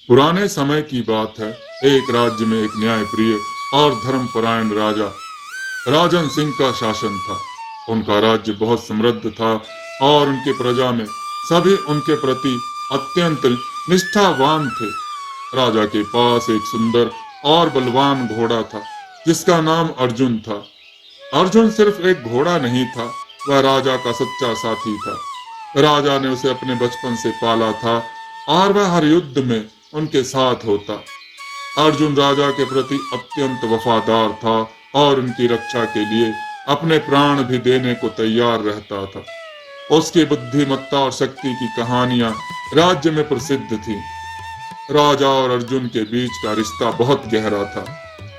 पुराने समय की बात है। एक राज्य में एक न्यायप्रिय और धर्मपरायण राजा राजन सिंह का शासन था। उनका राज्य बहुत समृद्ध था और उनकी प्रजा में सभी उनके प्रति अत्यंत निष्ठावान थे। राजा के पास एक सुंदर और बलवान घोड़ा था जिसका नाम अर्जुन था। अर्जुन सिर्फ एक घोड़ा नहीं था, वह राजा का सच्चा साथी था। राजा ने उसे अपने बचपन से पाला था और वह हर युद्ध में उनके साथ होता। अर्जुन राजा के प्रति अत्यंत वफादार था और उनकी रक्षा के लिए अपने प्राण भी देने को तैयार रहता था। उसकी बुद्धिमत्ता और शक्ति की कहानियां राज्य में प्रसिद्ध थीं। राजा और अर्जुन के बीच का रिश्ता बहुत गहरा था।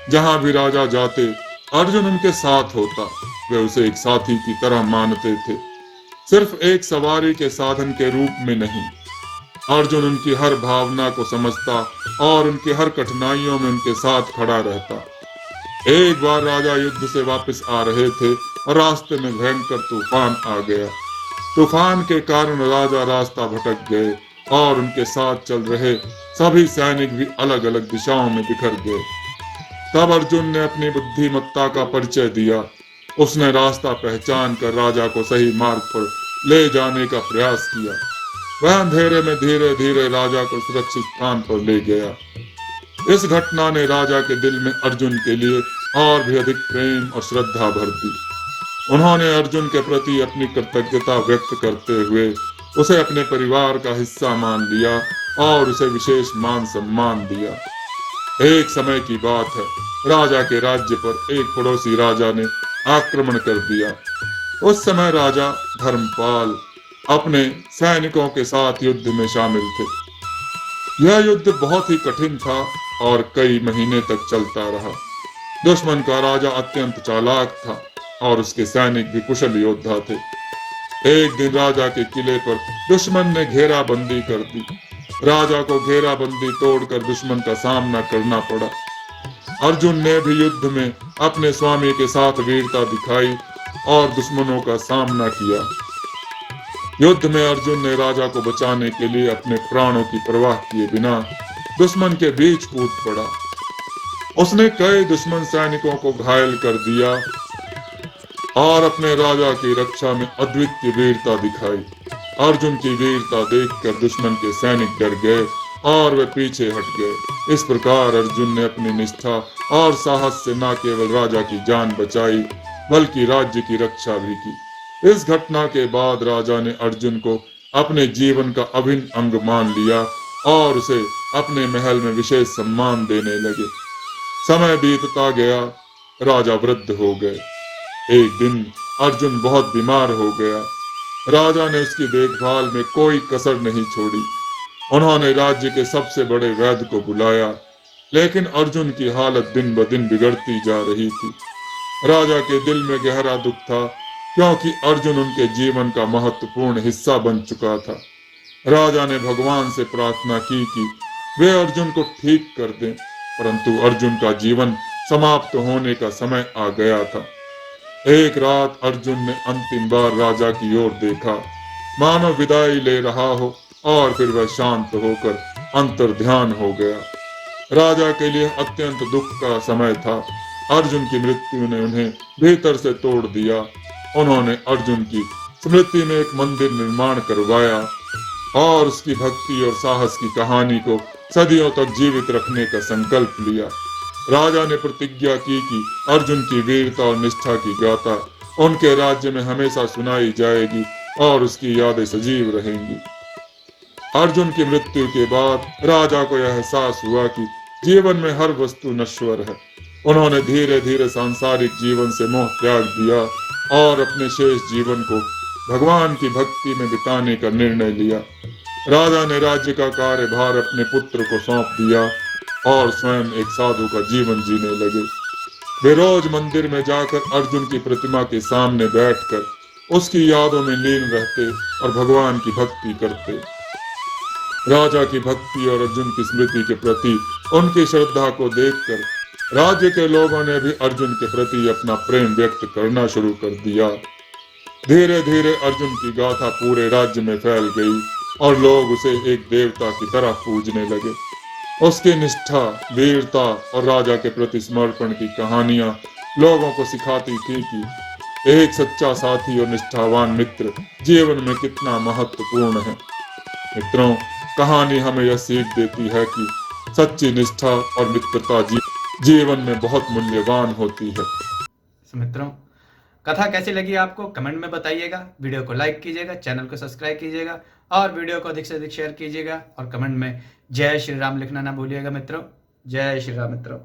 जहां भी राजा जाते, अर्जुन उनके साथ होता। वे उसे एक साथी की तरह मानते थे, सिर्फ एक सवारी के साधन के रूप में नहीं। अर्जुन उनकी हर भावना को समझता और उनकी हर कठिनाइयों में उनके साथ खड़ा रहता। एक बार राजा युद्ध से वापस आ रहे थे और रास्ते में भयंकर तूफान आ गया। तूफान के कारण राजा रास्ता भटक गए और उनके साथ चल रहे सभी सैनिक भी अलग अलग दिशाओं में बिखर गए। तब अर्जुन ने अपनी बुद्धिमत्ता का परिचय दिया। उसने रास्ता पहचान कर राजा को सही मार्ग पर ले जाने का प्रयास किया। वह अंधेरे में धीरे धीरे राजा को सुरक्षित स्थान पर ले गया। इस घटना ने राजा के दिल में अर्जुन के लिए और भी अधिक प्रेम और श्रद्धा भर दी। उन्होंने अर्जुन के प्रति अपनी कृतज्ञता व्यक्त करते हुए उसे अपने परिवार का हिस्सा मान लिया और उसे विशेष मान सम्मान दिया। एक समय की बात है, राजा के राज्य पर एक पड़ोसी राजा ने आक्रमण कर दिया। उस समय राजा धर्मपाल अपने सैनिकों के साथ युद्ध में शामिल थे। यह युद्ध बहुत ही कठिन था और कई महीने तक चलता रहा। दुश्मन का राजा अत्यंत चालाक था और उसके सैनिक भी कुशल योद्धा थे। एक दिन राजा के किले पर दुश्मन ने घेराबंदी कर दी। राजा को घेराबंदी तोड़कर दुश्मन का सामना करना पड़ा। अर्जुन ने भी युद्ध में अपने स्वामी के साथ वीरता दिखाई और दुश्मनों का सामना किया। युद्ध में अर्जुन ने राजा को बचाने के लिए अपने प्राणों की परवाह किए बिना दुश्मन के बीच कूद पड़ा। उसने कई दुश्मन सैनिकों को घायल कर दिया और अपने राजा की रक्षा में अद्वितीय वीरता दिखाई। अर्जुन की वीरता देखकर दुश्मन के सैनिक डर गए और वे पीछे हट गए। इस प्रकार अर्जुन ने अपनी निष्ठा और साहस से न केवल राजा की जान बचाई बल्कि राज्य की रक्षा भी की। इस घटना के बाद राजा ने अर्जुन को अपने जीवन का अभिन्न अंग मान लिया और उसे अपने महल में विशेष सम्मान देने लगे। समय बीतता गया, राजा वृद्ध हो गए। एक दिन अर्जुन बहुत बीमार हो गया। राजा ने उसकी देखभाल में कोई कसर नहीं छोड़ी। उन्होंने राज्य के सबसे बड़े वैद्य को बुलाया, लेकिन अर्जुन की हालत दिन ब दिन बिगड़ती जा रही थी। राजा के दिल में गहरा दुख था, क्योंकि अर्जुन उनके जीवन का महत्वपूर्ण हिस्सा बन चुका था। राजा ने भगवान से प्रार्थना की कि वे अर्जुन को ठीक कर दें, परंतु अर्जुन का जीवन समाप्त होने का समय आ गया था। एक रात अर्जुन ने अंतिम बार राजा की ओर देखा, मानो विदाई ले रहा हो, और फिर वह शांत होकर अंतर्ध्यान हो गया। राजा के लिए अत्यंत दुख का समय था। अर्जुन की मृत्यु ने उन्हें भीतर से तोड़ दिया। उन्होंने अर्जुन की स्मृति में एक मंदिर निर्माण करवाया और उसकी भक्ति और साहस की कहानी को सदियों तक जीवित रखने का संकल्प लिया। राजा ने प्रतिज्ञा की कि अर्जुन की वीरता और निष्ठा की गाथा उनके राज्य में हमेशा सुनाई जाएगी और उसकी यादें सजीव रहेंगी। अर्जुन की मृत्यु के बाद राजा को यह एहसास हुआ कि जीवन में हर वस्तु नश्वर है। उन्होंने धीरे धीरे सांसारिक जीवन से मोह त्याग दिया और अपने शेष जीवन को भगवान की भक्ति में बिताने का निर्णय लिया। राजा ने राज्य का कार्यभार अपने पुत्र को सौंप दिया और स्वयं एक साधु का जीवन जीने लगे। वे रोज मंदिर में जाकर अर्जुन की प्रतिमा के सामने बैठकर उसकी यादों में लीन रहते और भगवान की भक्ति करते। राजा की भक्ति और अर्जुन की स्मृति के प्रति उनकी श्रद्धा को देखकर राज्य के लोगों ने भी अर्जुन के प्रति अपना प्रेम व्यक्त करना शुरू कर दिया। धीरे धीरे अर्जुन की गाथा पूरे राज्य में फैल गई और लोग उसे एक देवता की तरह पूजने लगे। उसकी निष्ठा, वीरता और राजा के प्रति समर्पण की कहानियां लोगों को सिखाती थी कि एक सच्चा साथी और निष्ठावान मित्र जीवन में कितना महत्वपूर्ण है। मित्रों, कहानी हमें यह सीख देती है कि सच्ची निष्ठा और मित्रता जीवन में बहुत मूल्यवान होती है। मित्रों, कथा कैसी लगी आपको कमेंट में बताइएगा, वीडियो को लाइक कीजिएगा, चैनल को सब्सक्राइब कीजिएगा और वीडियो को अधिक से अधिक शेयर कीजिएगा और कमेंट में जय श्री राम लिखना ना भूलिएगा मित्रों। जय श्री राम मित्रों।